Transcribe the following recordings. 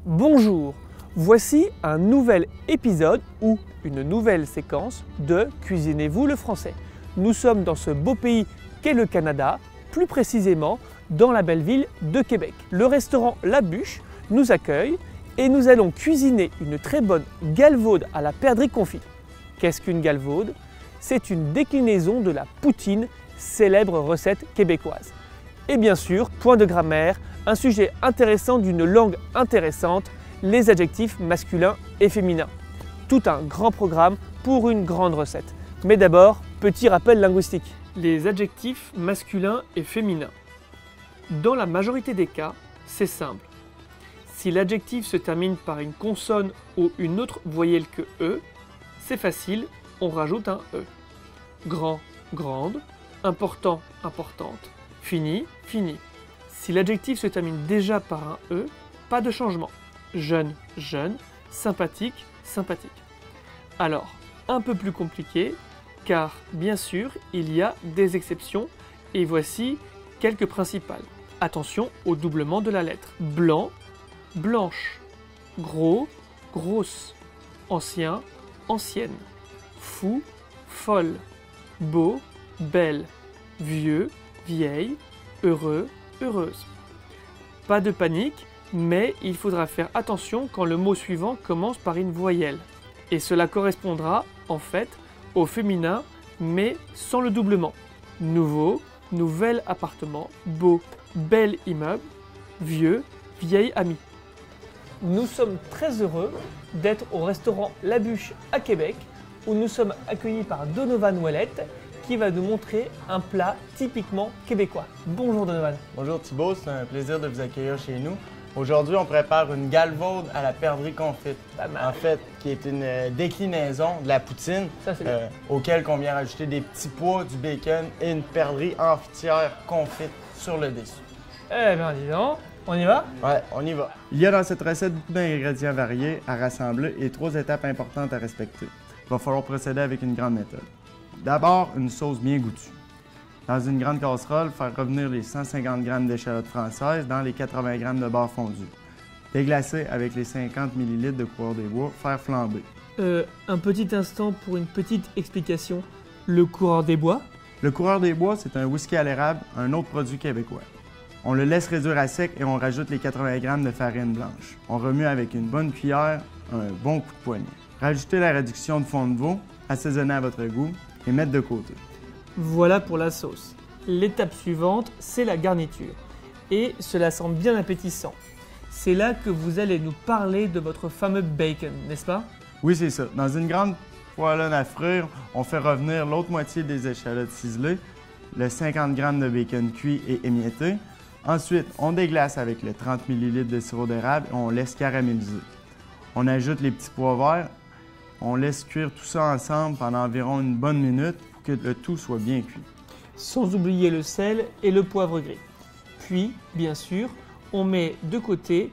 Bonjour, voici un nouvel épisode ou une nouvelle séquence de Cuisinez-vous le français. Nous sommes dans ce beau pays qu'est le Canada, plus précisément dans la belle ville de Québec. Le restaurant La Bûche nous accueille et nous allons cuisiner une très bonne galvaude à la perdrix confite. Qu'est-ce qu'une galvaude? C'est une déclinaison de la poutine, célèbre recette québécoise. Et bien sûr, point de grammaire, un sujet intéressant d'une langue intéressante, les adjectifs masculins et féminins. Tout un grand programme pour une grande recette. Mais d'abord, petit rappel linguistique. Les adjectifs masculins et féminins. Dans la majorité des cas, c'est simple. Si l'adjectif se termine par une consonne ou une autre voyelle que E, c'est facile, on rajoute un E. Grand, grande, important, importante, fini, fini. Si l'adjectif se termine déjà par un E, pas de changement. Jeune, jeune, sympathique, sympathique. Alors, un peu plus compliqué, car bien sûr, il y a des exceptions, et voici quelques principales. Attention au doublement de la lettre. Blanc, blanche. Gros, grosse. Ancien, ancienne. Fou, folle. Beau, belle. Vieux, vieille. Heureux, heureuse. Pas de panique, mais il faudra faire attention quand le mot suivant commence par une voyelle. Et cela correspondra, en fait, au féminin, mais sans le doublement. Nouveau, nouvel appartement, beau, bel immeuble, vieux, vieille amie. Nous sommes très heureux d'être au restaurant La Bûche à Québec, où nous sommes accueillis par Donovan Ouellette, qui va nous montrer un plat typiquement québécois. Bonjour Donovan. Bonjour Thibaut, c'est un plaisir de vous accueillir chez nous. Aujourd'hui, on prépare une galvaude à la perdrix confite. En fait, qui est une déclinaison de la poutine, auquel on vient rajouter des petits pois, du bacon et une perdrix amphitière confite sur le dessus. Eh bien, dis donc, on y va? Ouais, on y va. Il y a dans cette recette beaucoup d'ingrédients variés à rassembler et 3 étapes importantes à respecter. Il va falloir procéder avec une grande méthode. D'abord, une sauce bien goûtue. Dans une grande casserole, faire revenir les 150 g d'échalotes françaises dans les 80 g de beurre fondu. Déglacer avec les 50 ml de coureur des bois, faire flamber. Un petit instant pour une petite explication. Le coureur des bois? Le coureur des bois, c'est un whisky à l'érable, un autre produit québécois. On le laisse réduire à sec et on rajoute les 80 g de farine blanche. On remue avec une bonne cuillère, un bon coup de poignet. Rajoutez la réduction de fond de veau, assaisonner à votre goût et mettre de côté. Voilà pour la sauce. L'étape suivante, c'est la garniture. Et cela sent bien appétissant. C'est là que vous allez nous parler de votre fameux bacon, n'est-ce pas? Oui, c'est ça. Dans une grande poêlonne à frire, on fait revenir l'autre moitié des échalotes ciselées, le 50 g de bacon cuit et émietté. Ensuite, on déglace avec le 30 ml de sirop d'érable et on laisse caraméliser. On ajoute les petits pois verts. On laisse cuire tout ça ensemble pendant environ une bonne minute pour que le tout soit bien cuit. Sans oublier le sel et le poivre gris. Puis, bien sûr, on met de côté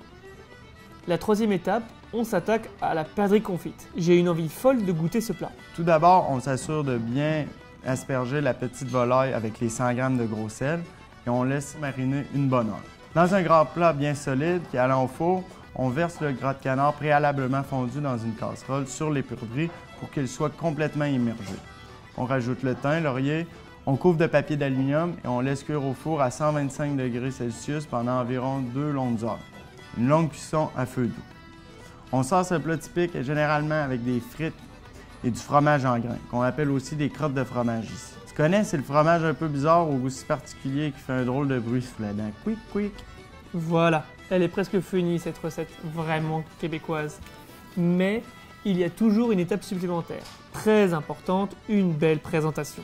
la troisième étape, on s'attaque à la perdrix confite. J'ai une envie folle de goûter ce plat. Tout d'abord, on s'assure de bien asperger la petite volaille avec les 100 g de gros sel et on laisse mariner une bonne heure. Dans un grand plat bien solide qui est allant au four, on verse le gras de canard préalablement fondu dans une casserole sur les perdrix pour qu'il soit complètement immergé. On rajoute le thym, laurier, on couvre de papier d'aluminium et on laisse cuire au four à 125 degrés Celsius pendant environ 2 longues heures. Une longue cuisson à feu doux. On sort ce plat typique généralement avec des frites et du fromage en grains, qu'on appelle aussi des crottes de fromage ici. Tu connais, c'est le fromage un peu bizarre au goût si particulier qui fait un drôle de bruit sous la dent. Quick, quick! Voilà. Elle est presque finie cette recette vraiment québécoise. Mais il y a toujours une étape supplémentaire, très importante, une belle présentation.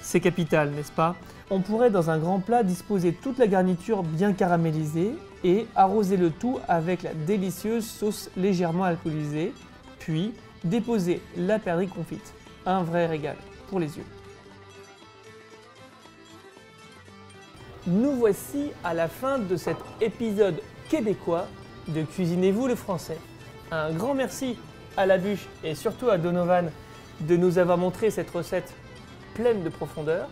C'est capital, n'est-ce pas? On pourrait dans un grand plat disposer toute la garniture bien caramélisée et arroser le tout avec la délicieuse sauce légèrement alcoolisée, puis déposer la perdrix confite. Un vrai régal pour les yeux. Nous voici à la fin de cet épisode québécois de Cuisinez-vous le français. Un grand merci à La Bûche et surtout à Donovan de nous avoir montré cette recette pleine de profondeur.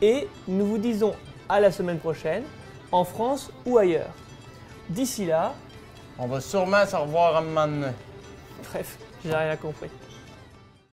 Et nous vous disons à la semaine prochaine, en France ou ailleurs. D'ici là, On va sûrement se revoir à un moment donné. Bref, j'ai rien compris.